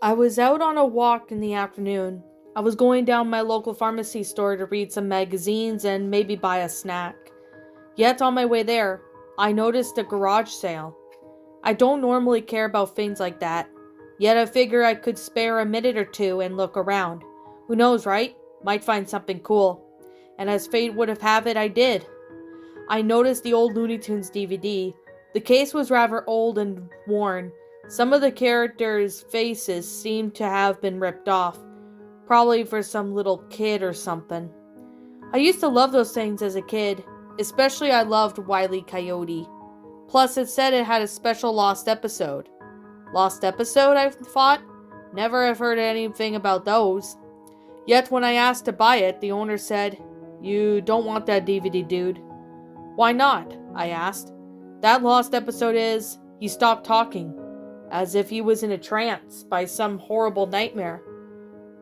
I was out on a walk in the afternoon. I was going down my local pharmacy store to read some magazines and maybe buy a snack. Yet on my way there, I noticed a garage sale. I don't normally care about things like that, yet I figure I could spare a minute or two and look around. Who knows, right? Might find something cool. And as fate would have it, I did. I noticed the old Looney Tunes DVD. The case was rather old and worn. Some of the characters' faces seemed to have been ripped off, probably for some little kid or something. I used to love those things as a kid, especially I loved Wile Coyote. Plus it said it had a special lost episode. Lost episode, I thought? Never have heard anything about those. Yet when I asked to buy it, the owner said, "You don't want that DVD, dude." "Why not?" I asked. "That lost episode is..." He stopped talking, as if he was in a trance by some horrible nightmare.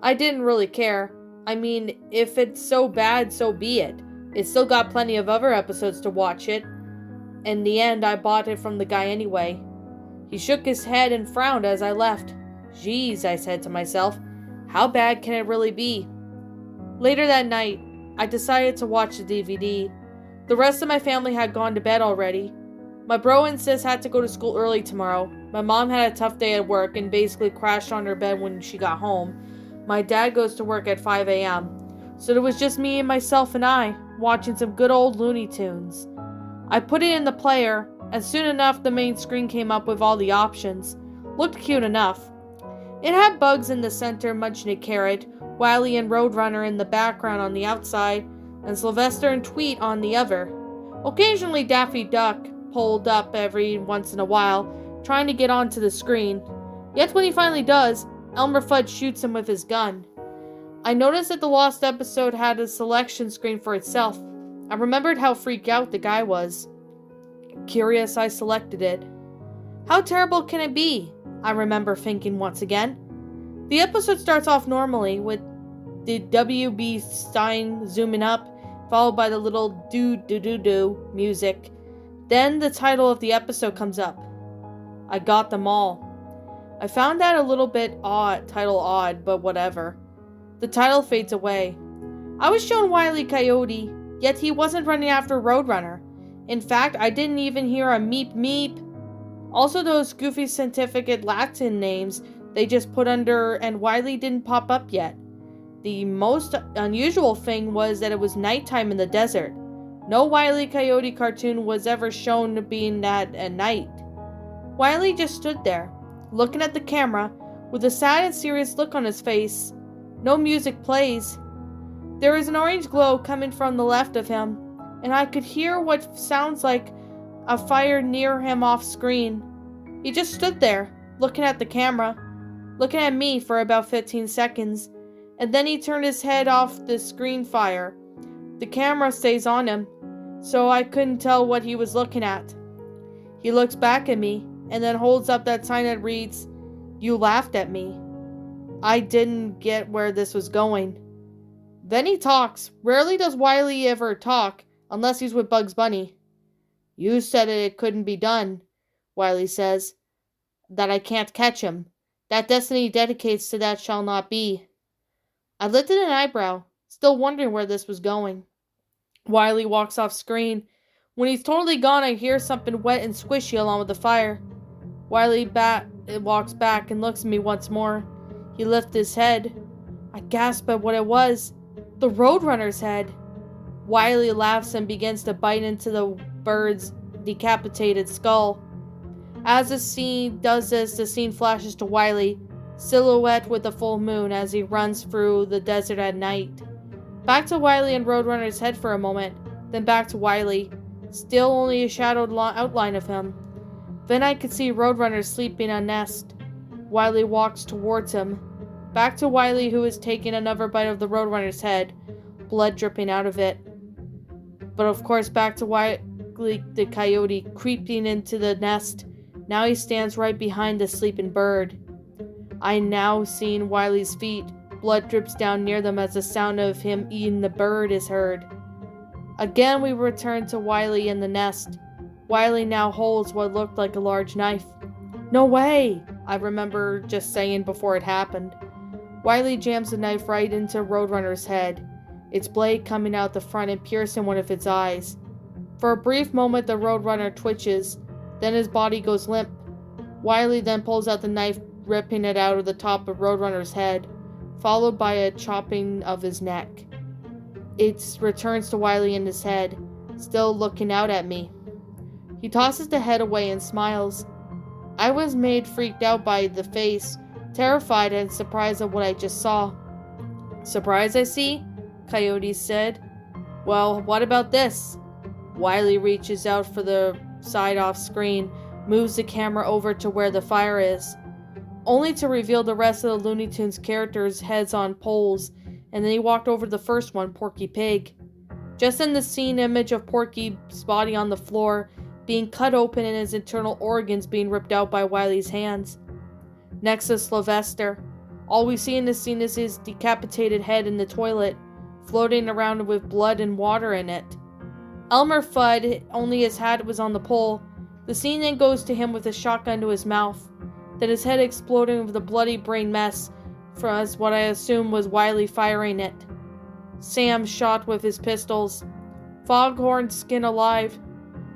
I didn't really care. I mean, if it's so bad, so be it. It's still got plenty of other episodes to watch it. In the end, I bought it from the guy anyway. He shook his head and frowned as I left. "Geez," I said to myself, "how bad can it really be?" Later that night, I decided to watch the DVD. The rest of my family had gone to bed already. My bro and sis had to go to school early tomorrow. My mom had a tough day at work and basically crashed on her bed when she got home. My dad goes to work at 5 a.m. So it was just me and myself and I, watching some good old Looney Tunes. I put it in the player, and soon enough the main screen came up with all the options. Looked cute enough. It had Bugs in the center munching a carrot, Wile and Roadrunner in the background on the outside, and Sylvester and Tweet on the other. Occasionally Daffy Duck pulled up every once in a while, trying to get onto the screen. Yet when he finally does, Elmer Fudd shoots him with his gun. I noticed that the lost episode had a selection screen for itself. I remembered how freaked out the guy was. Curious, I selected it. How terrible can it be? I remember thinking once again. The episode starts off normally, with the W.B. Stein zooming up, followed by the little do-do-do-do music. Then the title of the episode comes up. I got them all. I found that a little bit odd, but whatever. The title fades away. I was shown Wile Coyote, yet he wasn't running after Roadrunner. In fact, I didn't even hear a meep meep. Also those goofy scientific Latin names they just put under, and Wile didn't pop up yet. The most unusual thing was that it was nighttime in the desert. No Wile Coyote cartoon was ever shown being at night. Wile just stood there, looking at the camera, with a sad and serious look on his face. No music plays. There is an orange glow coming from the left of him, and I could hear what sounds like a fire near him off screen. He just stood there, looking at the camera, looking at me for about 15 seconds, and then he turned his head off the screen fire. The camera stays on him, so I couldn't tell what he was looking at. He looks back at me, and then holds up that sign that reads, "You laughed at me." I didn't get where this was going. Then he talks. Rarely does Wile ever talk, unless he's with Bugs Bunny. "You said it couldn't be done," Wile says. "That I can't catch him. That destiny dedicates to that shall not be." I lifted an eyebrow, still wondering where this was going. Wile walks off screen. When he's totally gone, I hear something wet and squishy along with the fire. Wile walks back and looks at me once more. He lifts his head. I gasp at what it was. The Roadrunner's head. Wile laughs and begins to bite into the bird's decapitated skull. As the scene does this, the scene flashes to Wile, silhouette with the full moon as he runs through the desert at night. Back to Wile and Roadrunner's head for a moment, then back to Wile, still only a shadowed outline of him. Then I could see Roadrunner sleeping on a nest. Wile walks towards him. Back to Wile, who is taking another bite of the Roadrunner's head, blood dripping out of it. But of course back to Wile the Coyote, creeping into the nest. Now he stands right behind the sleeping bird. I now seen Wile's feet. Blood drips down near them as the sound of him eating the bird is heard. Again we return to Wile in the nest. Wile now holds what looked like a large knife. "No way!" I remember just saying before it happened. Wile jams the knife right into Roadrunner's head, its blade coming out the front and piercing one of its eyes. For a brief moment, the Roadrunner twitches, then his body goes limp. Wile then pulls out the knife, ripping it out of the top of Roadrunner's head, followed by a chopping of his neck. It returns to Wile in his head, still looking out at me. He tosses the head away and smiles. I was made freaked out by the face, terrified and surprised at what I just saw. Surprised, I see? Coyote said. Well, what about this? Wile reaches out for the side off screen, moves the camera over to where the fire is, only to reveal the rest of the Looney Tunes characters' heads on poles, and then he walked over to the first one, Porky Pig. Just in the scene image of Porky's body on the floor, being cut open and his internal organs being ripped out by Wile's hands. Next is Sylvester. All we see in this scene is his decapitated head in the toilet, floating around with blood and water in it. Elmer Fudd, only his hat was on the pole. The scene then goes to him with a shotgun to his mouth, then his head exploding with a bloody brain mess from what I assume was Wile firing it. Sam shot with his pistols. Foghorn skin alive.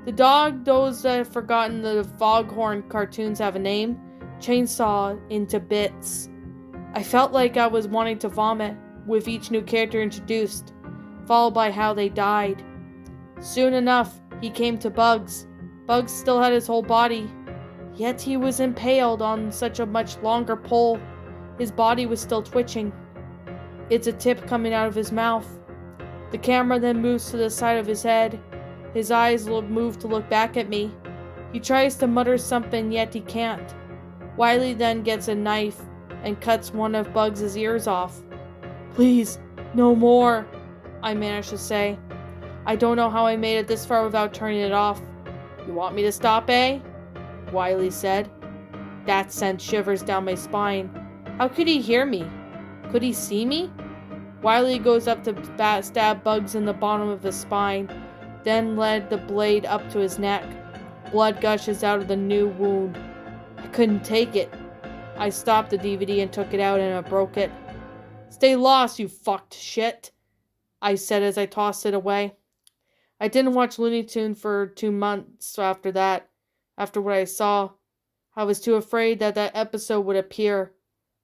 The dog, those that have forgotten the Foghorn cartoons have a name, chainsaw into bits. I felt like I was wanting to vomit with each new character introduced, followed by how they died. Soon enough, he came to Bugs. Bugs still had his whole body, yet he was impaled on such a much longer pole. His body was still twitching. It's a tip coming out of his mouth. The camera then moves to the side of his head. His eyes move to look back at me. He tries to mutter something, yet he can't. Wile then gets a knife and cuts one of Bugs' ears off. Please, no more, I managed to say. I don't know how I made it this far without turning it off. You want me to stop, eh? Wile said. That sent shivers down my spine. How could he hear me? Could he see me? Wile goes up to stab Bugs in the bottom of his spine, then led the blade up to his neck. Blood gushes out of the new wound. I couldn't take it. I stopped the DVD and took it out and I broke it. Stay lost, you fucked shit, I said as I tossed it away. I didn't watch Looney Tunes for 2 months after that. After what I saw, I was too afraid that episode would appear.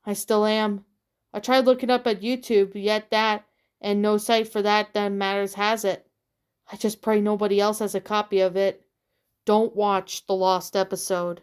I still am. I tried looking up at YouTube, yet that, and no site for that matters has it. I just pray nobody else has a copy of it. Don't watch the lost episode.